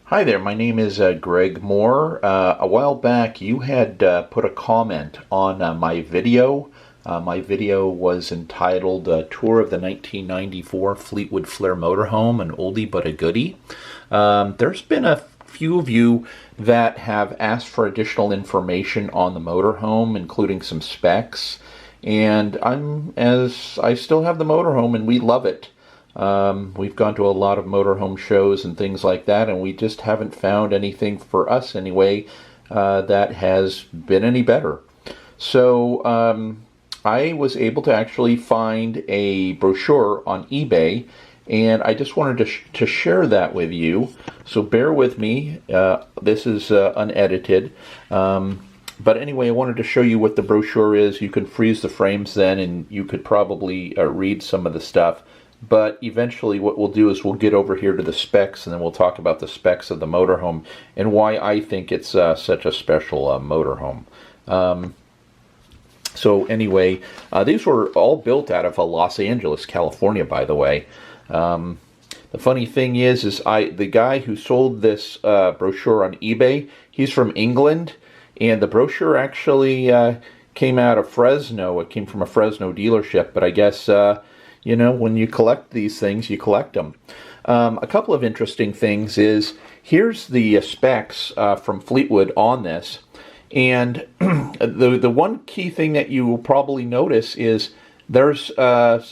Hi there, my name is Greg Moore. A while back you had put a comment on my video. My video was entitled Tour of the 1994 Fleetwood Flair Motorhome, an oldie but a goodie. There's been a few of you that have asked for additional information on the motorhome, including some specs. And I still have the motorhome and we love it. We've gone to a lot of motorhome shows and things like that, and we just haven't found anything for us anyway that has been any better. So I was able to actually find a brochure on eBay, and I just wanted to share that with you. So bear with me. This is unedited. But anyway, I wanted to show you what the brochure is. You can freeze the frames then, and you could probably read some of the stuff. But eventually what we'll do is we'll get over here to the specs, and then we'll talk about the specs of the motorhome and why I think it's such a special motorhome. So anyway, these were all built out of Los Angeles, California, by the way. The funny thing is the guy who sold this brochure on eBay, he's from England, and the brochure actually came out of Fresno. It came from a Fresno dealership, but I guess you know, when you collect these things, you collect them. A couple of interesting things is, here's the specs from Fleetwood on this. And the one key thing that you will probably notice is there's quite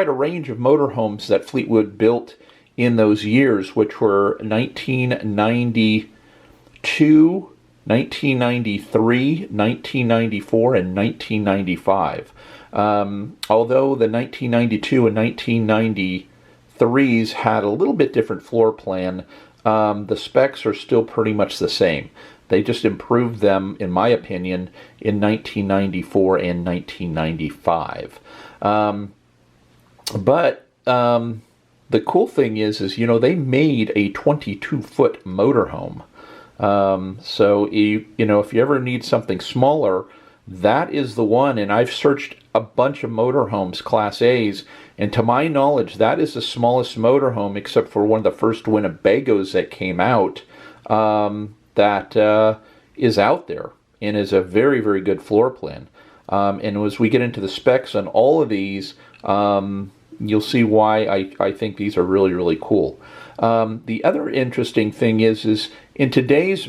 a range of motorhomes that Fleetwood built in those years, which were 1992, 1993, 1994, and 1995. Although the 1992 and 1993s had a little bit different floor plan, the specs are still pretty much the same. They just improved them, in my opinion, in 1994 and 1995. But the cool thing is you know, they made a 22-foot motorhome. So you know, if you ever need something smaller, that is the one. And I've searched a bunch of motorhomes, Class A's, and to my knowledge, that is the smallest motorhome, except for one of the first Winnebagos that came out, that is out there and is a very, very good floor plan. And as we get into the specs on all of these, you'll see why I think these are really, really cool. The other interesting thing is in today's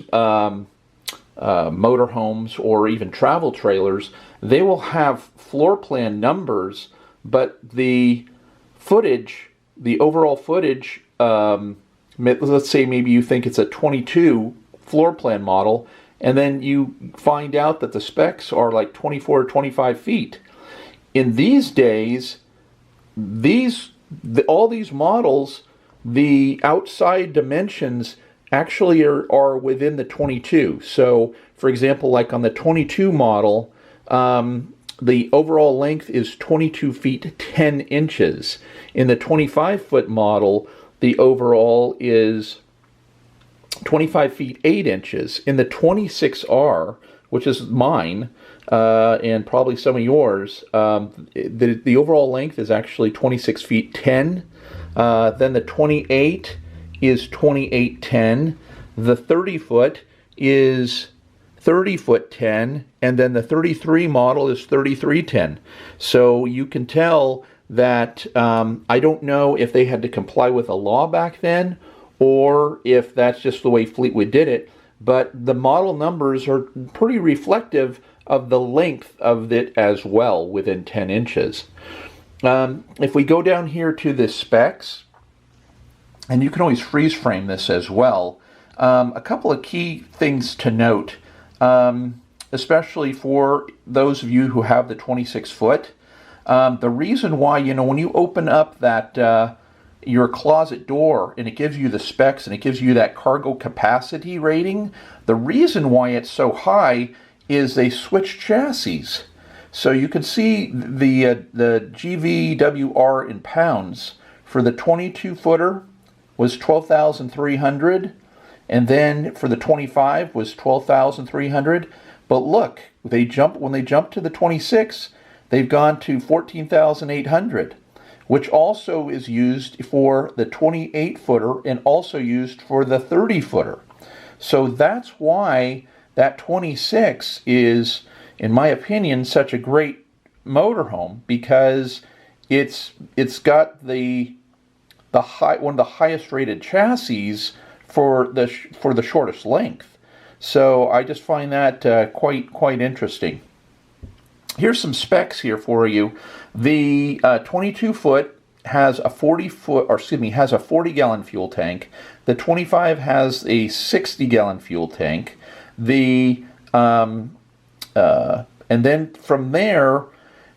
motorhomes or even travel trailers, they will have floor plan numbers, but the footage, the overall footage, let's say maybe you think it's a 22 floor plan model, and then you find out that the specs are like 24 or 25 feet. In these days, all these models, the outside dimensions actually are within the 22. So, for example, like on the 22 model, the overall length is 22 feet 10 inches. In the 25-foot model, the overall is 25 feet 8 inches. In the 26R, which is mine, and probably some of yours, the overall length is actually 26 feet 10. Then the 28 is 28.10. The 30-foot is 30 foot 10, and then the 33 model is 33.10. So you can tell that I don't know if they had to comply with a law back then, or if that's just the way Fleetwood did it, but the model numbers are pretty reflective of the length of it as well, within 10 inches. If we go down here to the specs, and you can always freeze frame this as well, a couple of key things to note, especially for those of you who have the 26 foot. The reason why, you know, when you open up that your closet door and it gives you the specs and it gives you that cargo capacity rating, the reason why it's so high is they switched chassis. So you can see the GVWR in pounds for the 22 footer was 12,300, and then for the 25 was 12,300. But look, when they jump to the 26, they've gone to 14,800. which also is used for the 28-footer and also used for the 30-footer. So that's why that 26 is, in my opinion, such a great motorhome, because it's got the one of the highest rated chassis for the shortest length. So I just find that quite interesting. Here's some specs here for you. The 22-foot has a 40-gallon fuel tank. The 25 has a 60-gallon fuel tank. And then from there,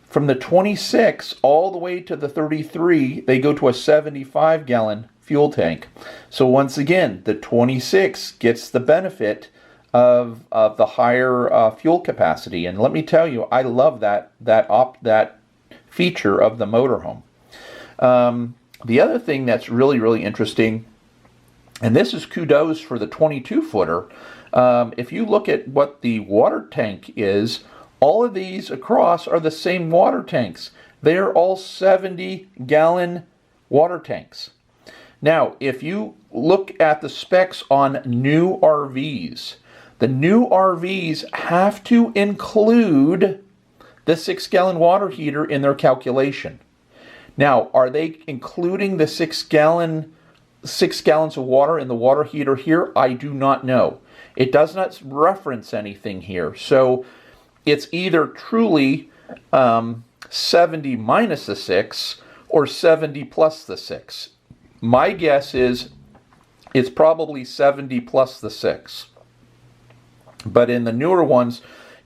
from the 26 all the way to the 33, they go to a 75-gallon fuel tank. So once again, the 26 gets the benefit of the higher fuel capacity. And let me tell you, I love that feature of the motorhome. The other thing that's really interesting, and this is kudos for the 22-footer, if you look at what the water tank is, all of these across are the same water tanks. They're all 70-gallon water tanks. Now, if you look at the specs on new RVs, the new RVs have to include the 6-gallon water heater in their calculation. Now, are they including the 6 gallons of water in the water heater here? I do not know. It does not reference anything here. So it's either truly 70 minus the 6 or 70 plus the 6. My guess is it's probably 70 plus the 6. But in the newer ones,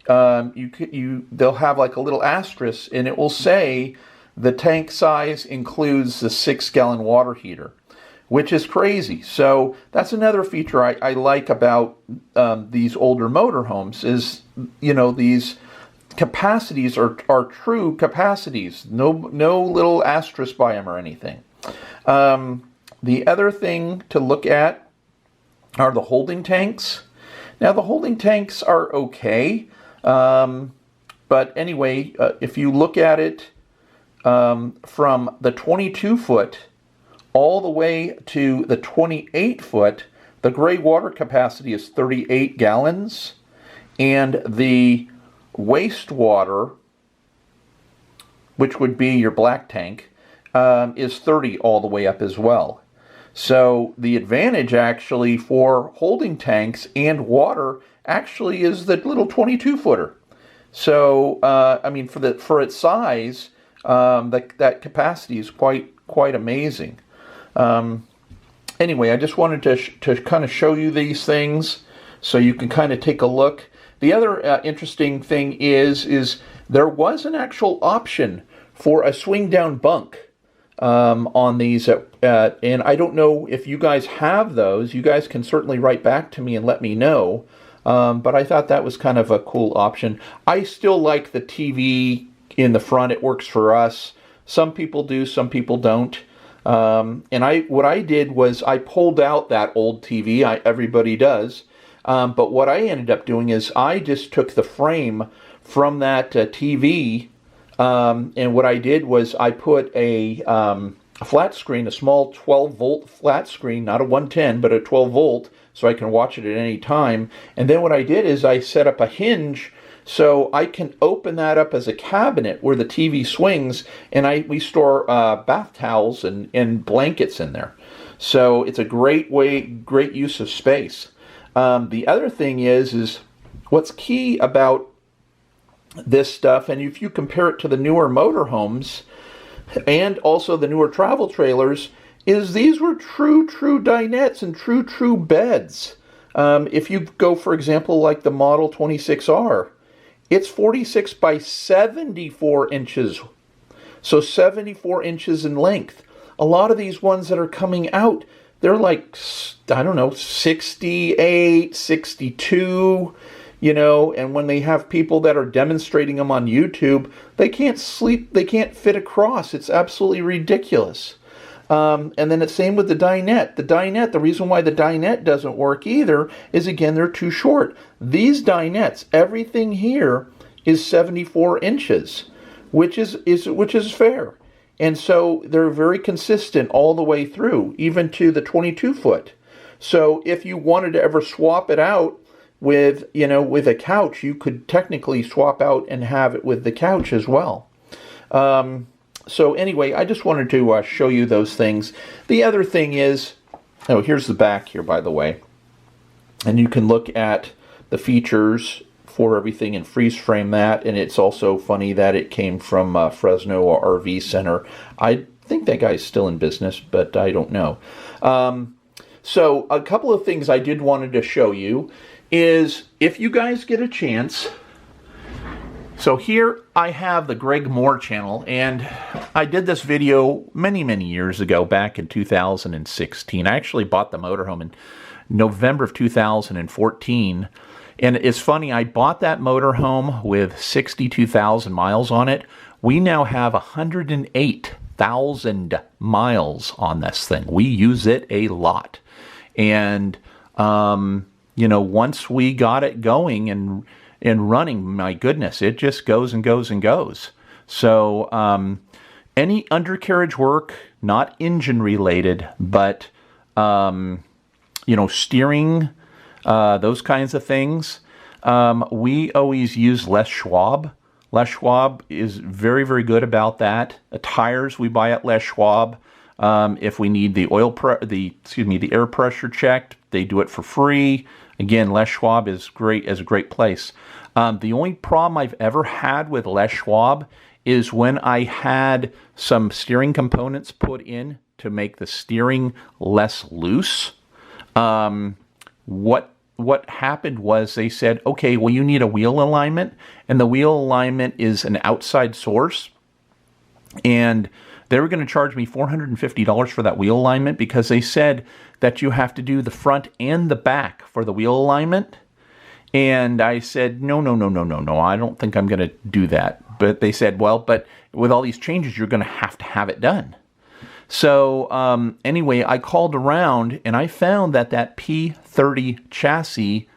they'll have like a little asterisk, and it will say the tank size includes the 6-gallon water heater, which is crazy. So that's another feature I like about these older motorhomes is, these capacities are true capacities. No little asterisk by them or anything. The other thing to look at are the holding tanks. Now, the holding tanks are okay, but anyway, if you look at it from the 22-foot all the way to the 28-foot, the gray water capacity is 38 gallons, and the wastewater, which would be your black tank, is 30 all the way up as well. So the advantage actually for holding tanks and water actually is the little 22-footer. So I mean, for its size, that capacity is quite amazing. Anyway, I just wanted to kind of show you these things so you can kind of take a look. The other interesting thing is there was an actual option for a swing down bunk on these, and I don't know if you guys have those. You guys can certainly write back to me and let me know, but I thought that was kind of a cool option. I still like the TV in the front. It works for us. Some people do, some people don't. And what I did was I pulled out that old TV. Everybody does. But what I ended up doing is I just took the frame from that TV, and what I did was I put a flat screen, a small 12-volt flat screen, not a 110, but a 12-volt, so I can watch it at any time. And then what I did is I set up a hinge so I can open that up as a cabinet where the TV swings, and we store bath towels and blankets in there. So it's a great use of space. The other thing is what's key about this stuff, and if you compare it to the newer motorhomes and also the newer travel trailers, is these were true dinettes and true beds. If you go, for example, like the Model 26R, it's 46 by 74 inches, so 74 inches in length. A lot of these ones that are coming out, they're like, I don't know, 68, 62, and when they have people that are demonstrating them on YouTube, they can't fit across. It's absolutely ridiculous. And then it's same with the dinette. The reason why the dinette doesn't work either is, again, they're too short. These dinettes, everything here is 74 inches, which is fair. And so they're very consistent all the way through, even to the 22 foot. So if you wanted to ever swap it out with, with a couch, you could technically swap out and have it with the couch as well. So anyway, I just wanted to show you those things. The other thing is, oh, here's the back here, by the way. And you can look at the features for everything and freeze frame that. And it's also funny that it came from Fresno RV Center. I think that guy's still in business, but I don't know. So a couple of things I did wanted to show you is, if you guys get a chance. So here I have the Greg Moore channel, and I did this video many, many years ago, back in 2016. I actually bought the motorhome in November of 2014. And it's funny, I bought that motorhome with 62,000 miles on it. We now have 108,000 miles on this thing. We use it a lot. And, once we got it going and running, my goodness, it just goes and goes and goes. So any undercarriage work, not engine related, but steering, those kinds of things, we always use Les Schwab. Les Schwab is very, very good about that. Tires we buy at Les Schwab. If we need the the air pressure checked, they do it for free. Again, Les Schwab is a great place. The only problem I've ever had with Les Schwab is when I had some steering components put in to make the steering less loose. What happened was they said, okay, well, you need a wheel alignment, and the wheel alignment is an outside source, and they were going to charge me $450 for that wheel alignment because they said that you have to do the front and the back for the wheel alignment. And I said, no, I don't think I'm going to do that. But they said, well, but with all these changes, you're going to have it done. So anyway, I called around and I found that P30 chassis,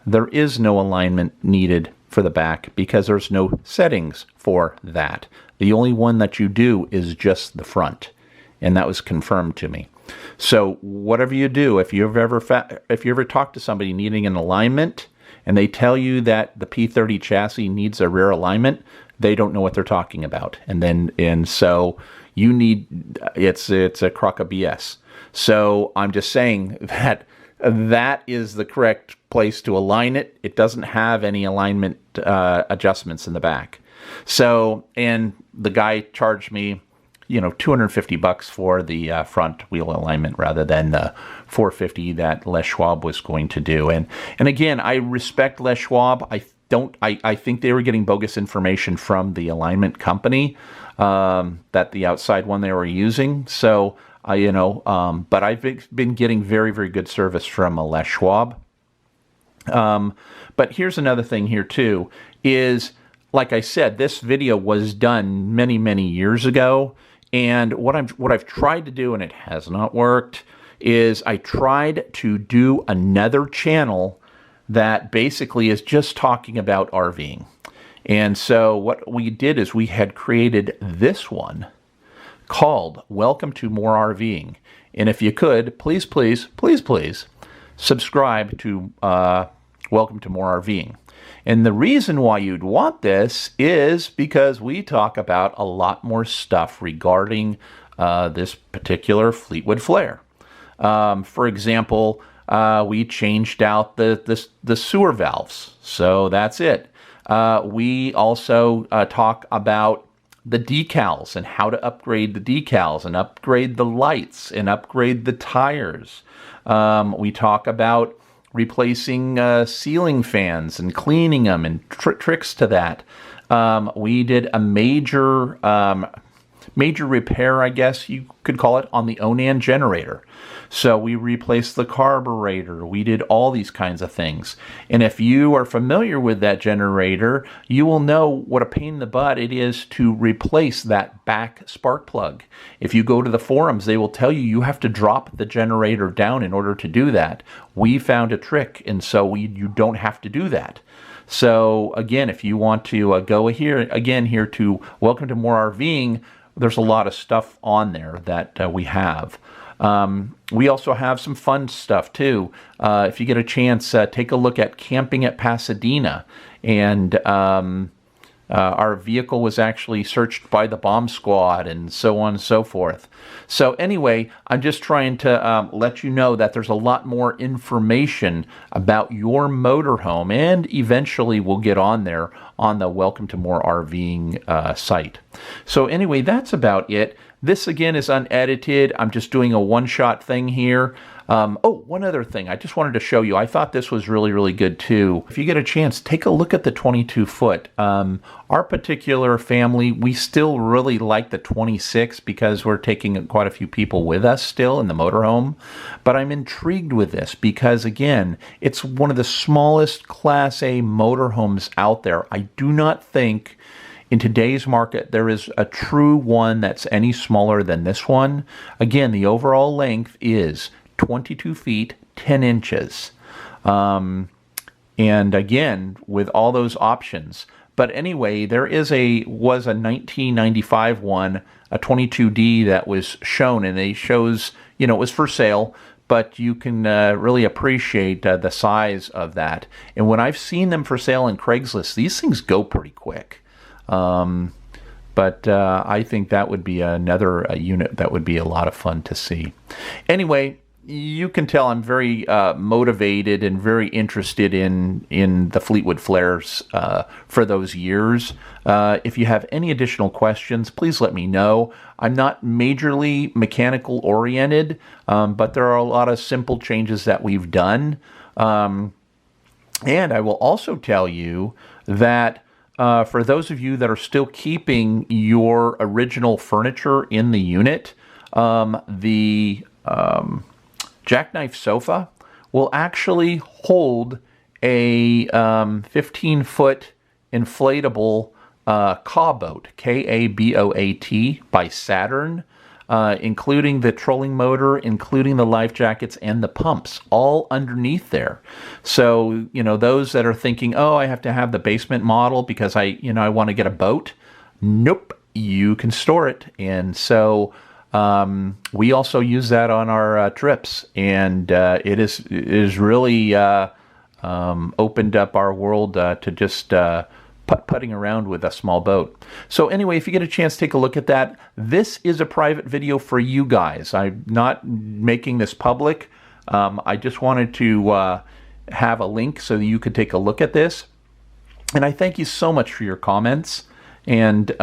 there is no alignment needed for the back because there's no settings for that. The only one that you do is just the front, and that was confirmed to me. So whatever you do, if you ever talk to somebody needing an alignment and they tell you that the P30 chassis needs a rear alignment, they don't know what they're talking about. And so you need, it's a crock of BS. So I'm just saying that is the correct place to align it. It doesn't have any alignment adjustments in the back. So, and the guy charged me, $250 for the front wheel alignment rather than the $450 that Les Schwab was going to do. And again, I respect Les Schwab. I think they were getting bogus information from the alignment company, that the outside one they were using. So but I've been getting very, very good service from Les Schwab. But here's another thing here too, is, like I said, this video was done many, many years ago. And what I've tried to do, and it has not worked, is I tried to do another channel that basically is just talking about RVing. And so what we did is we had created this one called Welcome to More RVing. And if you could, please, please, please, please subscribe to Welcome to More RVing. And the reason why you'd want this is because we talk about a lot more stuff regarding this particular Fleetwood Flair. For example, we changed out the sewer valves, so that's it. We also talk about the decals and how to upgrade the decals and upgrade the lights and upgrade the tires. We talk about replacing ceiling fans and cleaning them and tricks to that. We did a major repair, I guess you could call it, on the Onan generator. So we replaced the carburetor. We did all these kinds of things. And if you are familiar with that generator, you will know what a pain in the butt it is to replace that back spark plug. If you go to the forums, they will tell you have to drop the generator down in order to do that. We found a trick, and so you don't have to do that. So again, if you want to go here to Welcome to More RVing, there's a lot of stuff on there that we have. We also have some fun stuff too. If you get a chance, take a look at Camping at Pasadena. And our vehicle was actually searched by the bomb squad and so on and so forth. So anyway, I'm just trying to let you know that there's a lot more information about your motorhome, and eventually we'll get on there on the Welcome to More RVing site. So anyway, that's about it. This again is unedited. I'm just doing a one-shot thing here. Oh, one other thing I just wanted to show you. I thought this was really, really good too. If you get a chance, take a look at the 22-foot. Our particular family, we still really like the 26 because we're taking quite a few people with us still in the motorhome. But I'm intrigued with this because, again, it's one of the smallest Class A motorhomes out there. I do not think in today's market there is a true one that's any smaller than this one. Again, the overall length is 22 feet, 10 inches. And again, with all those options. But anyway, there was a 1995 one, a 22D that was shown, and it shows, you know, it was for sale, but you can really appreciate the size of that. And when I've seen them for sale on Craigslist, these things go pretty quick. But I think that would be another unit that would be a lot of fun to see. Anyway, you can tell I'm very motivated and very interested in the Fleetwood Flairs for those years. If you have any additional questions, please let me know. I'm not majorly mechanical oriented, but there are a lot of simple changes that we've done. And I will also tell you that for those of you that are still keeping your original furniture in the unit, the jackknife sofa will actually hold a 15-foot inflatable Kaboat, K-A-B-O-A-T, by Saturn, including the trolling motor, including the life jackets and the pumps, all underneath there. So, you know, those that are thinking, oh, I have to have the basement model because I want to get a boat. Nope, you can store it. And so we also use that on our trips, and it is really opened up our world to just putting around with a small boat. So anyway, if you get a chance, take a look at that. This is a private video for you guys. I'm not making this public. I just wanted to have a link so that you could take a look at this. And I thank you so much for your comments. And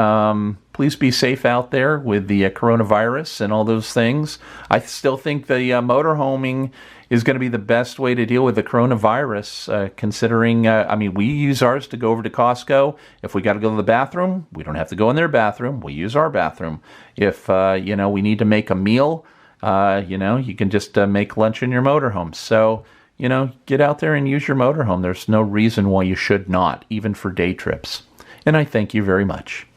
please be safe out there with the coronavirus and all those things. I still think the motorhoming is going to be the best way to deal with the coronavirus, considering, I mean, we use ours to go over to Costco. If we got to go to the bathroom, we don't have to go in their bathroom. We use our bathroom. If, we need to make a meal, you can just make lunch in your motorhome. So, get out there and use your motorhome. There's no reason why you should not, even for day trips. And I thank you very much.